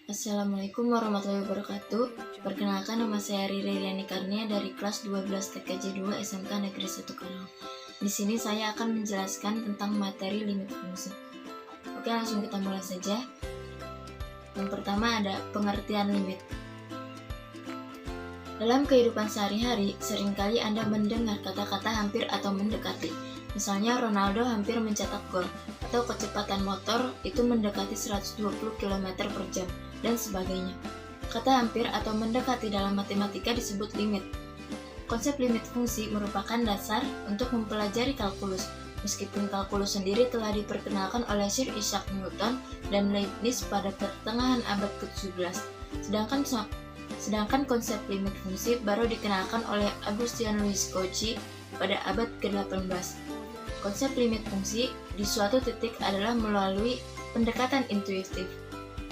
Assalamualaikum warahmatullahi wabarakatuh. Perkenalkan, nama saya Riri Riani Karnia dari kelas 12 TKJ 2 SMK Negeri 1 Karawang. Di sini saya akan menjelaskan tentang materi limit fungsi. Oke, langsung kita mulai saja. Yang pertama ada pengertian limit. Dalam kehidupan sehari-hari, seringkali Anda mendengar kata-kata hampir atau mendekati. Misalnya Ronaldo hampir mencetak gol, atau kecepatan motor itu mendekati 120 km per jam, dan sebagainya. Kata hampir atau mendekati dalam matematika disebut limit. Konsep limit fungsi merupakan dasar untuk mempelajari kalkulus, meskipun kalkulus sendiri telah diperkenalkan oleh Sir Isaac Newton dan Leibniz pada pertengahan abad ke-17. Sedangkan konsep limit fungsi baru dikenalkan oleh Augustin Louis Cauchy pada abad ke-18. Konsep limit fungsi di suatu titik adalah melalui pendekatan intuitif,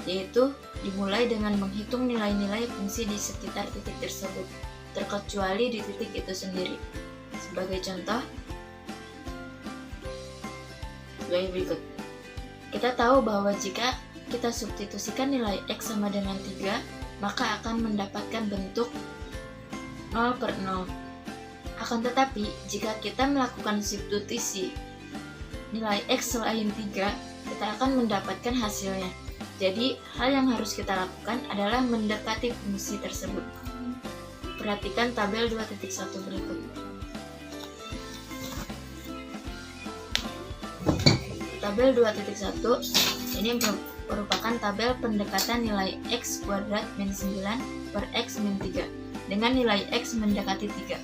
yaitu dimulai dengan menghitung nilai-nilai fungsi di sekitar titik tersebut, terkecuali di titik itu sendiri. Sebagai contoh, sebagai berikut. Kita tahu bahwa jika kita substitusikan nilai X sama dengan 3, maka akan mendapatkan bentuk 0/0. Akan tetapi, jika kita melakukan substitusi nilai X selain 3, kita akan mendapatkan hasilnya. Jadi, hal yang harus kita lakukan adalah mendekati fungsi tersebut. Perhatikan tabel 2.1 berikut. Tabel 2.1 ini merupakan tabel pendekatan nilai X kuadrat min 9 per X min 3 dengan nilai X mendekati 3.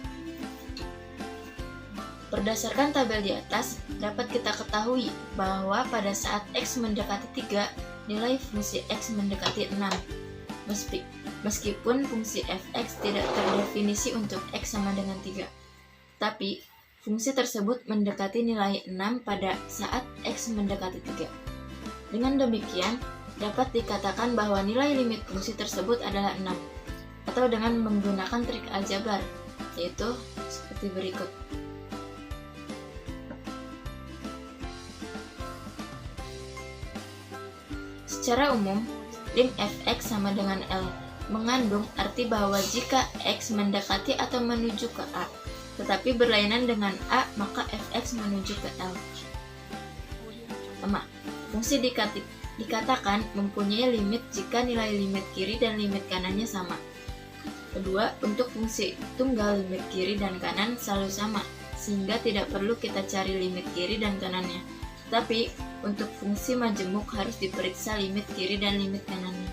Berdasarkan tabel di atas, dapat kita ketahui bahwa pada saat X mendekati 3, nilai fungsi X mendekati 6. Meskipun fungsi fx tidak terdefinisi untuk X sama dengan 3. Tapi, fungsi tersebut mendekati nilai 6 pada saat X mendekati 3. Dengan demikian, dapat dikatakan bahwa nilai limit fungsi tersebut adalah 6, atau dengan menggunakan trik aljabar, yaitu seperti berikut. Secara umum, lim fx sama dengan L mengandung arti bahwa jika X mendekati atau menuju ke A, tetapi berlainan dengan A, maka fx menuju ke L. Fungsi dikatakan mempunyai limit jika nilai limit kiri dan limit kanannya sama. Kedua, untuk fungsi tunggal limit kiri dan kanan selalu sama, sehingga tidak perlu kita cari limit kiri dan kanannya. Tapi, untuk fungsi majemuk harus diperiksa limit kiri dan limit kanannya.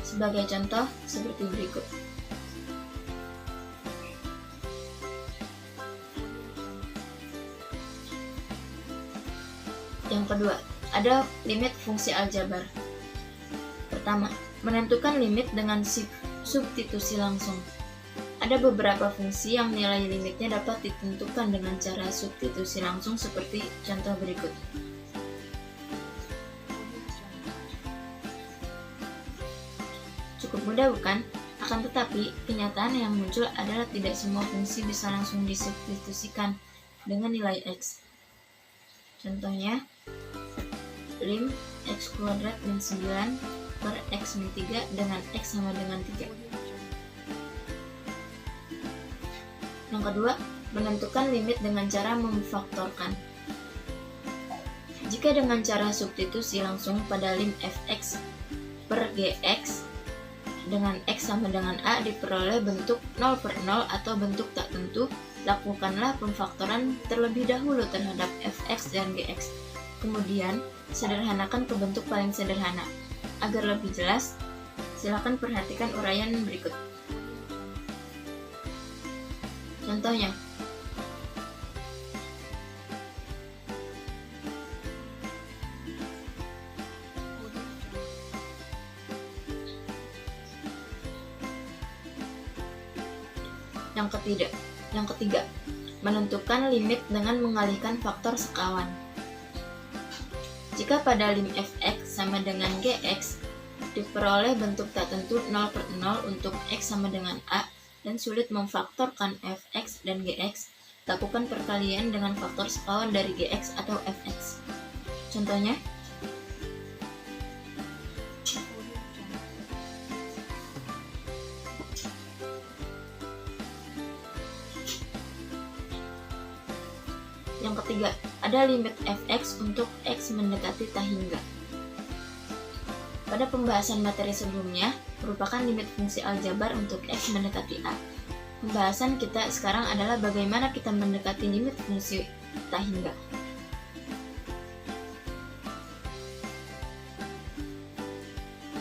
Sebagai contoh, seperti berikut. Yang kedua, ada limit fungsi aljabar. Pertama, menentukan limit dengan substitusi langsung. Ada beberapa fungsi yang nilai limitnya dapat ditentukan dengan cara substitusi langsung seperti contoh berikut. Cukup mudah bukan? Akan tetapi, kenyataan yang muncul adalah tidak semua fungsi bisa langsung disubstitusikan dengan nilai X. Contohnya, lim X kuadrat min 9 per X min 3 dengan X sama dengan 3. Yang kedua, menentukan limit dengan cara memfaktorkan. Jika dengan cara substitusi langsung pada lim fx per gx dengan x sama dengan a diperoleh bentuk 0/0 atau bentuk tak tentu, lakukanlah pemfaktoran terlebih dahulu terhadap fx dan gx. Kemudian, sederhanakan ke bentuk paling sederhana. Agar lebih jelas, silakan perhatikan uraian berikut. Contohnya, yang ketiga, menentukan limit dengan mengalihkan faktor sekawan. Jika pada lim fx sama dengan gx diperoleh bentuk tak tentu 0/0 untuk x sama dengan a, dan sulit memfaktorkan fx dan gx, lakukan perkalian dengan faktor sekawan dari gx atau fx. Contohnya, yang ketiga, ada limit fx untuk x mendekati tak hingga. Pada pembahasan materi sebelumnya, merupakan limit fungsi aljabar untuk x mendekati a. Pembahasan kita sekarang adalah bagaimana kita mendekati limit fungsi tak hingga.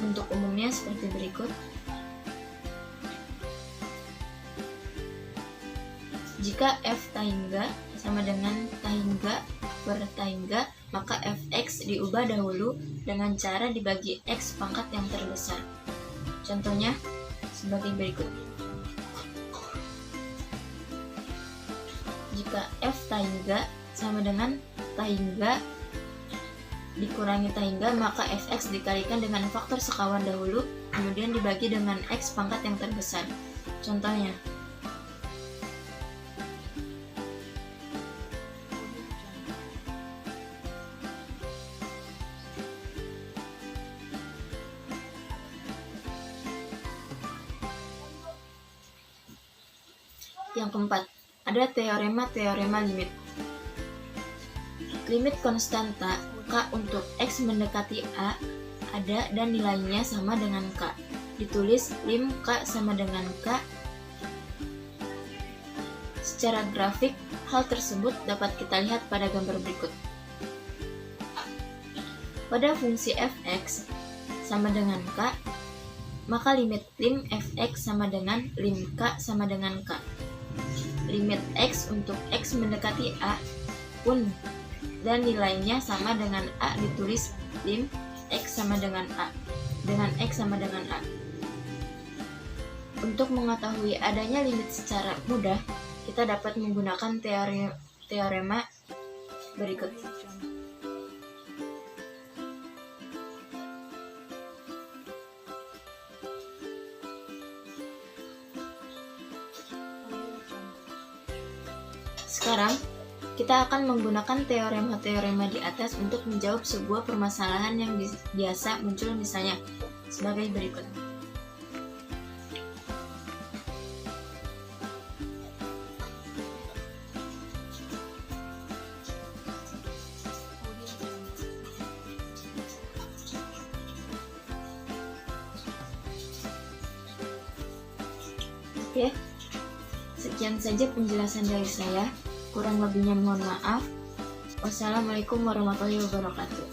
Bentuk umumnya seperti berikut. Jika f tak hingga sama dengan tak hingga per tak hingga, maka fx diubah dahulu dengan cara dibagi x pangkat yang terbesar. Contohnya sebagai berikut. Jika f tak hingga sama dengan tak hingga dikurangi tak hingga, maka fx dikalikan dengan faktor sekawan dahulu, kemudian dibagi dengan x pangkat yang terbesar. Contohnya, yang keempat, ada teorema limit. Limit konstanta k untuk x mendekati a ada dan nilainya sama dengan k. Ditulis lim k sama dengan k. Secara grafik, hal tersebut dapat kita lihat pada gambar berikut. Pada fungsi fx sama dengan k, maka limit lim fx sama dengan lim k sama dengan k. Limit x untuk x mendekati a pun dan nilainya sama dengan a, ditulis lim x sama dengan a dengan x sama dengan a. Untuk mengetahui adanya limit secara mudah, kita dapat menggunakan teorema berikut. Sekarang, kita akan menggunakan teorema-teorema di atas untuk menjawab sebuah permasalahan yang biasa muncul, misalnya sebagai berikut. Oke, sekian saja penjelasan dari saya. Kurang lebihnya mohon maaf. Wassalamualaikum warahmatullahi wabarakatuh.